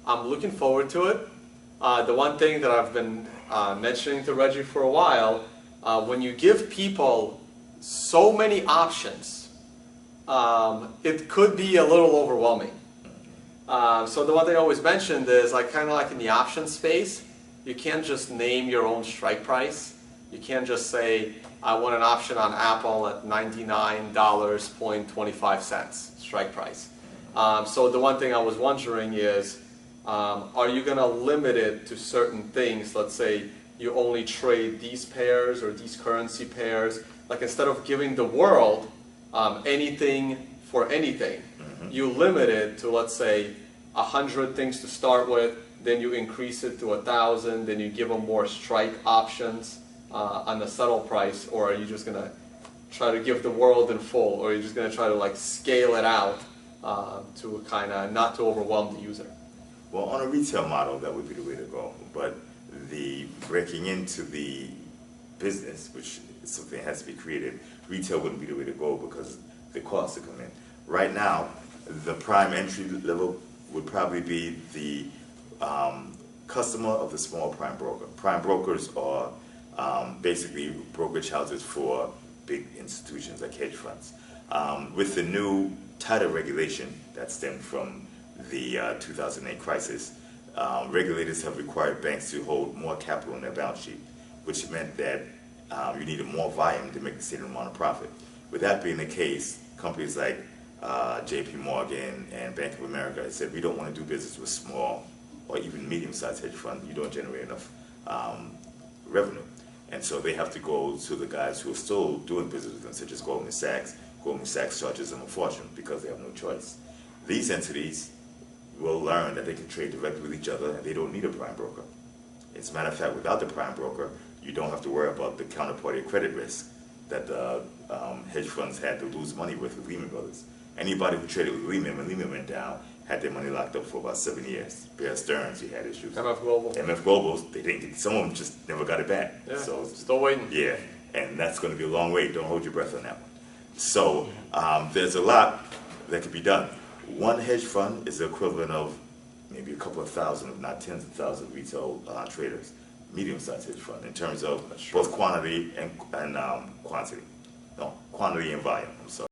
I'm looking forward to it. The one thing that I've been mentioning to Reggie for a while, when you give people so many options, it could be a little overwhelming. So the one thing I always mentioned is like kind of like in the option space, you can't just name your own strike price. You can't just say, I want an option on Apple at $99.25 strike price. So the one thing I was wondering is, are you going to limit it to certain things? Let's say you only trade these pairs or these currency pairs. Like instead of giving the world anything for anything, you limit it to, let's say, 100 things to start with, then you increase it to 1,000, then you give them more strike options on the settle price, or are you just going to try to give the world in full, or are you just going to try to like scale it out to kind of not to overwhelm the user? Well, on a retail model, that would be the way to go. But the breaking into the business, which is something that has to be created, retail wouldn't be the way to go because the costs that come in. Right now, the prime entry level would probably be the customer of the small prime broker. Prime brokers are basically brokerage houses for big institutions like hedge funds. With the new tighter regulation that stemmed from the 2008 crisis, regulators have required banks to hold more capital in their balance sheet, which meant that you needed more volume to make the same amount of profit. With that being the case, companies like JP Morgan and Bank of America said, we don't want to do business with small or even medium-sized hedge funds. You don't generate enough revenue. And so they have to go to the guys who are still doing business with them, such as Goldman Sachs. Goldman Sachs charges them a fortune because they have no choice. These entities will learn that they can trade directly with each other and they don't need a prime broker. As a matter of fact, without the prime broker, you don't have to worry about the counterparty credit risk that the hedge funds had to lose money with Lehman Brothers. Anybody who traded with Lehman, when Lehman went down, had their money locked up for about 7 years. Bear Stearns, he had issues. MF Global. MF Global, they didn't get, some of them just never got it back. Yeah, so still waiting. Yeah, and that's going to be a long wait. Don't hold your breath on that one. So there's a lot that could be done. One hedge fund is the equivalent of maybe a couple of thousand, if not tens of thousands of retail traders. Medium-sized hedge fund in terms of both quantity and quantity. No, quantity and volume. I'm sorry.